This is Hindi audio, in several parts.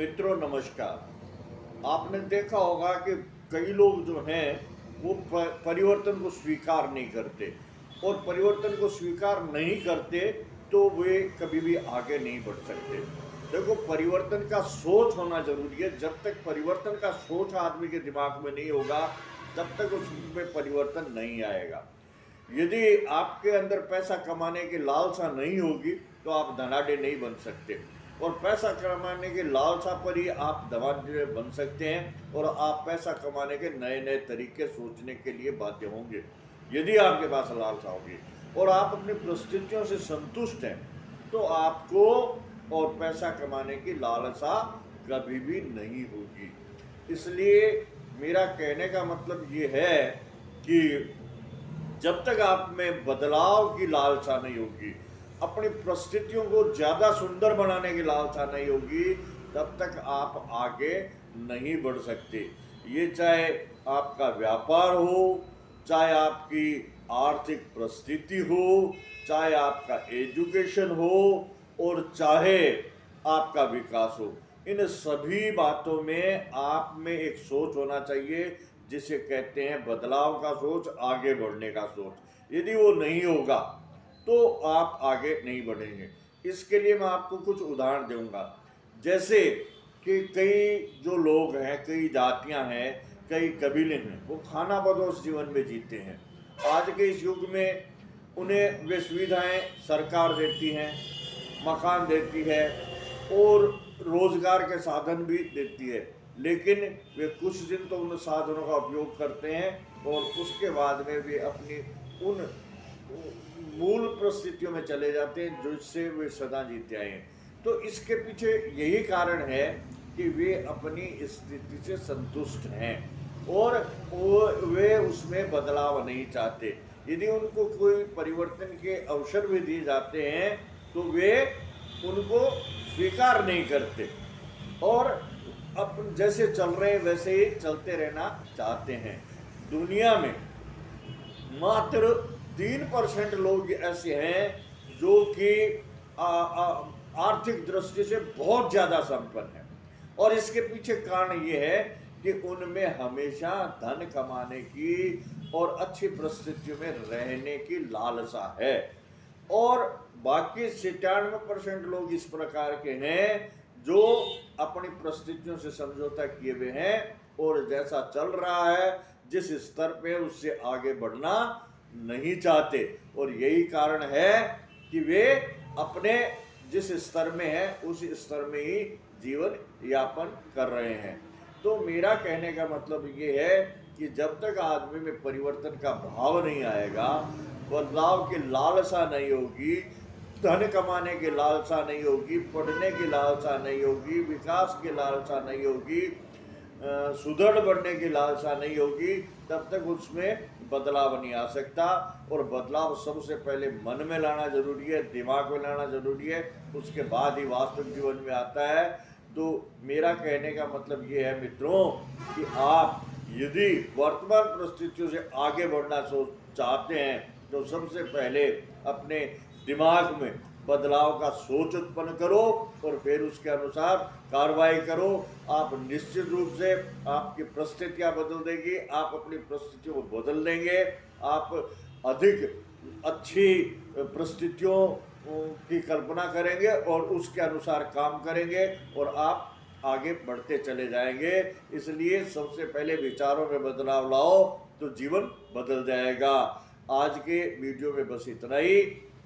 मित्रों नमस्कार। आपने देखा होगा कि कई लोग जो हैं वो परिवर्तन को स्वीकार नहीं करते, और परिवर्तन को स्वीकार नहीं करते तो वे कभी भी आगे नहीं बढ़ सकते। देखो, परिवर्तन का सोच होना जरूरी है। जब तक परिवर्तन का सोच आदमी के दिमाग में नहीं होगा तब तक उसमें परिवर्तन नहीं आएगा। यदि आपके अंदर पैसा कमाने की लालसा नहीं होगी तो आप धनाढ्य नहीं बन सकते, और पैसा कमाने की लालसा पर ही आप धनाढ्य बन सकते हैं, और आप पैसा कमाने के नए नए तरीके सोचने के लिए बाध्य होंगे यदि आपके पास लालसा होगी और आप अपनी परिस्थितियों से संतुष्ट हैं तो आपको और पैसा कमाने की लालसा कभी भी नहीं होगी। इसलिए मेरा कहने का मतलब ये है कि जब तक आप में बदलाव की लालसा नहीं होगी, अपनी परिस्थितियों को ज्यादा सुंदर बनाने की लालसा नहीं होगी, तब तक आप आगे नहीं बढ़ सकते। ये चाहे आपका व्यापार हो, चाहे आपकी आर्थिक परिस्थिति हो, चाहे आपका एजुकेशन हो, और चाहे आपका विकास हो। इन सभी बातों में आप में एक सोच होना चाहिए जिसे कहते हैं बदलाव का सोच, आगे बढ़ने का सोच। यदि वो नहीं होगा तो आप आगे नहीं बढ़ेंगे। इसके लिए मैं आपको कुछ उदाहरण दूंगा। जैसे कि कई जो लोग हैं, कई जातियां हैं, कई कबीले हैं, वो खानाबदोश जीवन में जीते हैं। आज के इस युग में उन्हें वे सुविधाएं सरकार देती हैं, मकान देती है और रोजगार के साधन भी देती है, लेकिन वे कुछ दिन तो उन साधनों का उपयोग करते हैं और उसके बाद में वे अपनी उन मूल परिस्थितियों में चले जाते हैं जिससे वे सदा जीते आए हैं। तो इसके पीछे यही कारण है कि वे अपनी स्थिति से संतुष्ट हैं और वे उसमें बदलाव नहीं चाहते। यदि उनको कोई परिवर्तन के अवसर भी दिए जाते हैं तो वे उनको स्वीकार नहीं करते और अब जैसे चल रहे हैं वैसे ही चलते रहना चाहते हैं। दुनिया में मात्र 3% लोग ऐसे हैं जो कि आर्थिक दृष्टि से बहुत ज्यादा संपन्न है, और इसके पीछे कारण ये है कि उनमें हमेशा धन कमाने की और अच्छी परिस्थितियों में रहने की लालसा है। और बाकी 97% लोग इस प्रकार के हैं जो अपनी परिस्थितियों से समझौता किए हुए हैं और जैसा चल रहा है, जिस स्तर पे, उससे आगे बढ़ना नहीं चाहते। और यही कारण है कि वे अपने जिस स्तर में है उस स्तर में ही जीवन यापन कर रहे हैं। तो मेरा कहने का मतलब ये है कि जब तक आदमी में परिवर्तन का भाव नहीं आएगा, बदलाव की लालसा नहीं होगी, धन कमाने की लालसा नहीं होगी, पढ़ने की लालसा नहीं होगी, विकास की लालसा नहीं होगी, सुदृढ़ बनने की लालसा नहीं होगी, तब तक उसमें बदलाव नहीं आ सकता। और बदलाव सबसे पहले मन में लाना जरूरी है, दिमाग में लाना जरूरी है, उसके बाद ही वास्तविक जीवन में आता है। तो मेरा कहने का मतलब ये है मित्रों कि आप यदि वर्तमान परिस्थितियों से आगे बढ़ना चाहते हैं तो सबसे पहले अपने दिमाग में बदलाव का सोच उत्पन्न करो और फिर उसके अनुसार कार्रवाई करो। आप निश्चित रूप से आपकी परिस्थितियां बदल देगी, आप अपनी परिस्थितियों को बदल देंगे, आप अधिक अच्छी परिस्थितियों की कल्पना करेंगे और उसके अनुसार काम करेंगे और आप आगे बढ़ते चले जाएंगे। इसलिए सबसे पहले विचारों में बदलाव लाओ तो जीवन बदल जाएगा। आज के वीडियो में बस इतना ही,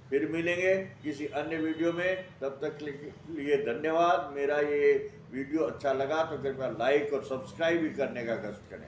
फिर मिलेंगे किसी अन्य वीडियो में। तब तक के लिए धन्यवाद। मेरा ये वीडियो अच्छा लगा तो कृपया लाइक और सब्सक्राइब भी करने का कष्ट करें।